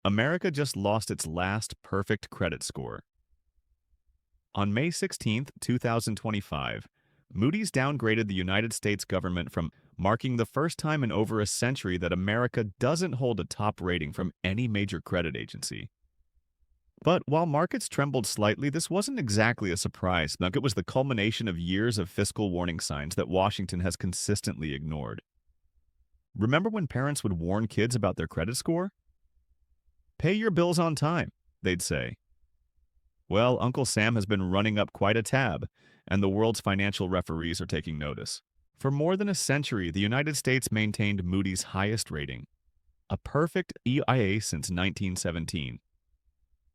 America just lost its last perfect credit score. On May 16, 2025, Moody's downgraded the United States government from marking the first time in over a century that America doesn't hold a top rating from any major credit agency. But while markets trembled slightly, this wasn't exactly a surprise. It was the culmination of years of fiscal warning signs that Washington has consistently ignored. Remember when parents would warn kids about their credit score? Pay your bills on time, they'd say. Well, Uncle Sam has been running up quite a tab, and the world's financial referees are taking notice. For more than a century, the United States maintained Moody's highest rating, a perfect EIA since 1917.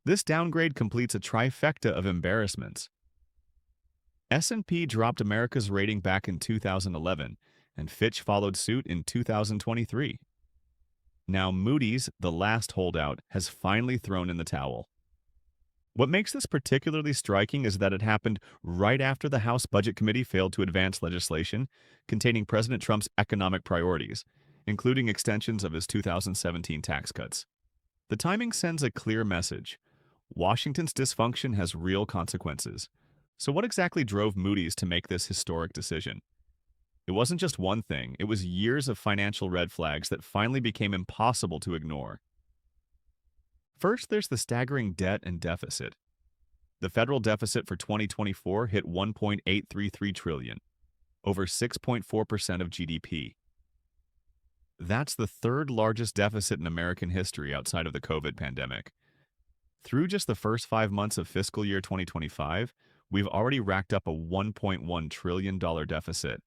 This downgrade completes a trifecta of embarrassments. S&P dropped America's rating back in 2011, and Fitch followed suit in 2023. Now Moody's, the last holdout, has finally thrown in the towel. What makes this particularly striking is that it happened right after the House Budget Committee failed to advance legislation containing President Trump's economic priorities, including extensions of his 2017 tax cuts. The timing sends a clear message. Washington's dysfunction has real consequences. So what exactly drove Moody's to make this historic decision? It wasn't just one thing, it was years of financial red flags that finally became impossible to ignore. First, there's the staggering debt and deficit. The federal deficit for 2024 hit $1.833 trillion, over 6.4% of GDP. That's the third largest deficit in American history outside of the COVID pandemic. Through just the first 5 months of fiscal year 2025, we've already racked up a $1.1 trillion deficit,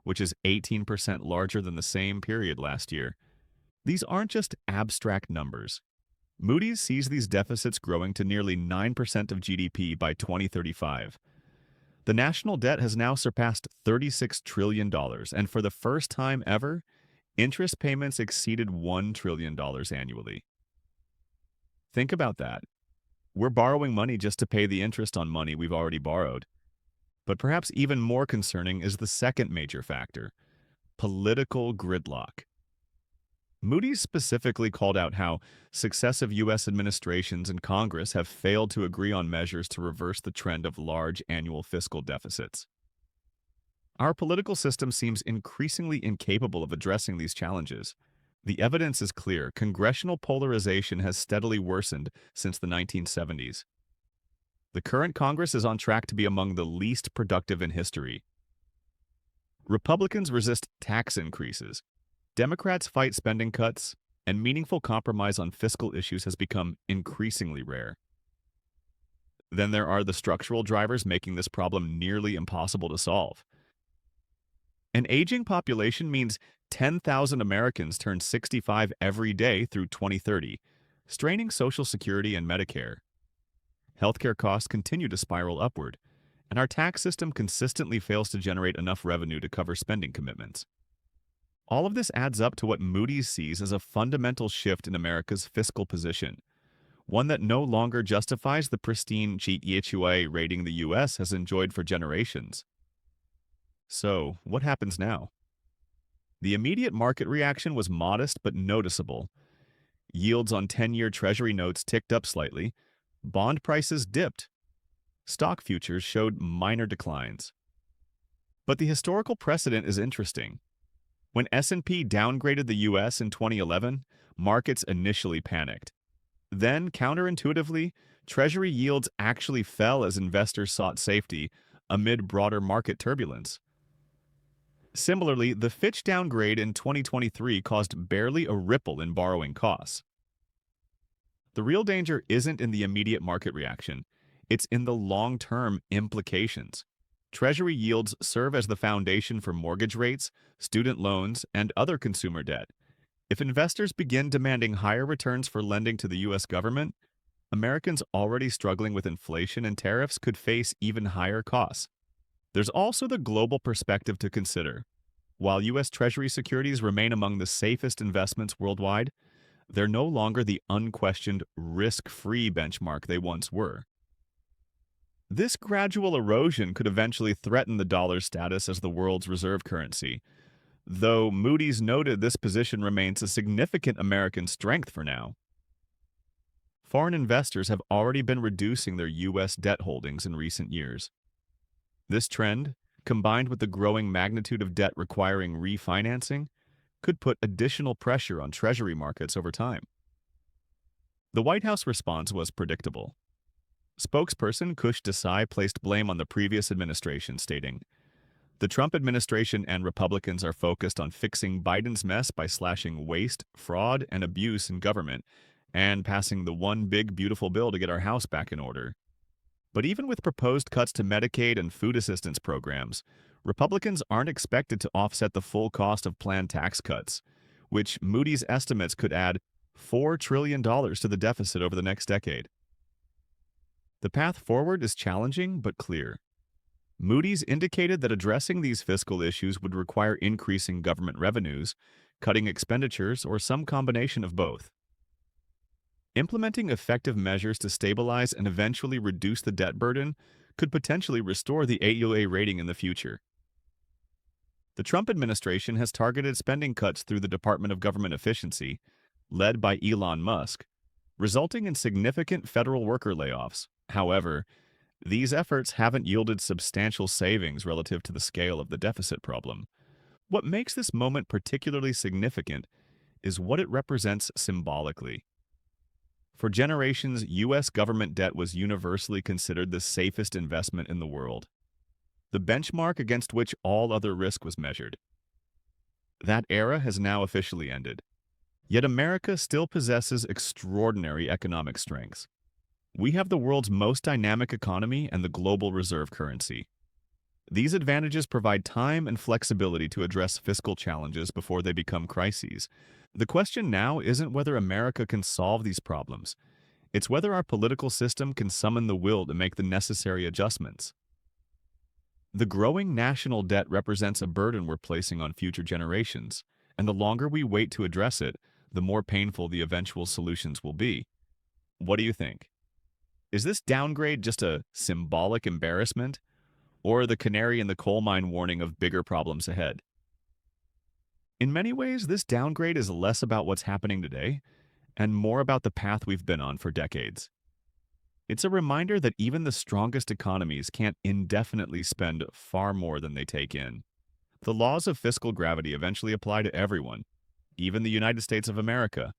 which is 18% larger than the same period last year. These aren't just abstract numbers. Moody's sees these deficits growing to nearly 9% of GDP by 2035. The national debt has now surpassed $36 trillion, and for the first time ever, interest payments exceeded $1 trillion annually. Think about that. We're borrowing money just to pay the interest on money we've already borrowed. But perhaps even more concerning is the second major factor: political gridlock. Moody's specifically called out how successive U.S. administrations and Congress have failed to agree on measures to reverse the trend of large annual fiscal deficits. Our political system seems increasingly incapable of addressing these challenges. The evidence is clear. Congressional polarization has steadily worsened since the 1970s. The current Congress is on track to be among the least productive in history. Republicans resist tax increases. Democrats fight spending cuts, and meaningful compromise on fiscal issues has become increasingly rare. Then there are the structural drivers making this problem nearly impossible to solve. An aging population means 10,000 Americans turn 65 every day through 2030, straining Social Security and Medicare. Healthcare costs continue to spiral upward, and our tax system consistently fails to generate enough revenue to cover spending commitments. All of this adds up to what Moody's sees as a fundamental shift in America's fiscal position, one that no longer justifies the pristine GEHUA rating the U.S. has enjoyed for generations. So, what happens now? The immediate market reaction was modest but noticeable. Yields on 10-year Treasury notes ticked up slightly, bond prices dipped, stock futures showed minor declines. But the historical precedent is interesting. When S&P downgraded the U.S. in 2011, markets initially panicked. Then, counterintuitively, Treasury yields actually fell as investors sought safety amid broader market turbulence. Similarly, the Fitch downgrade in 2023 caused barely a ripple in borrowing costs. The real danger isn't in the immediate market reaction, it's in the long-term implications. Treasury yields serve as the foundation for mortgage rates, student loans, and other consumer debt. If investors begin demanding higher returns for lending to the U.S. government, Americans already struggling with inflation and tariffs could face even higher costs. There's also the global perspective to consider. While U.S. Treasury securities remain among the safest investments worldwide, they're no longer the unquestioned risk-free benchmark they once were. This gradual erosion could eventually threaten the dollar's status as the world's reserve currency, though Moody's noted this position remains a significant American strength for now. foreign investors have already been reducing their U.S. debt holdings in recent years. This trend, combined with the growing magnitude of debt requiring refinancing, could put additional pressure on Treasury markets over time. The White House response was predictable. Spokesperson Kush Desai placed blame on the previous administration, stating, "The Trump administration and Republicans are focused on fixing Biden's mess by slashing waste, fraud, and abuse in government and passing the one big beautiful bill to get our house back in order." But even with proposed cuts to Medicaid and food assistance programs, Republicans aren't expected to offset the full cost of planned tax cuts, which Moody's estimates could add $4 trillion to the deficit over the next decade. The path forward is challenging but clear. Moody's indicated that addressing these fiscal issues would require increasing government revenues, cutting expenditures, or some combination of both. Implementing effective measures to stabilize and eventually reduce the debt burden could potentially restore the AAA rating in the future. The Trump administration has targeted spending cuts through the Department of Government Efficiency, led by Elon Musk, resulting in significant federal worker layoffs. However, these efforts haven't yielded substantial savings relative to the scale of the deficit problem. What makes this moment particularly significant is what it represents symbolically. For generations, U.S. government debt was universally considered the safest investment in the world, the benchmark against which all other risk was measured. That era has now officially ended. Yet America still possesses extraordinary economic strengths. We have the world's most dynamic economy and the global reserve currency. These advantages provide time and flexibility to address fiscal challenges before they become crises. The question now isn't whether America can solve these problems. It's whether our political system can summon the will to make the necessary adjustments. The growing national debt represents a burden we're placing on future generations, and the longer we wait to address it, the more painful the eventual solutions will be. What do you think? Is this downgrade just a symbolic embarrassment, or the canary in the coal mine warning of bigger problems ahead? In many ways, this downgrade is less about what's happening today and more about the path we've been on for decades. It's a reminder that even the strongest economies can't indefinitely spend far more than they take in. The laws of fiscal gravity eventually apply to everyone, even the United States of America.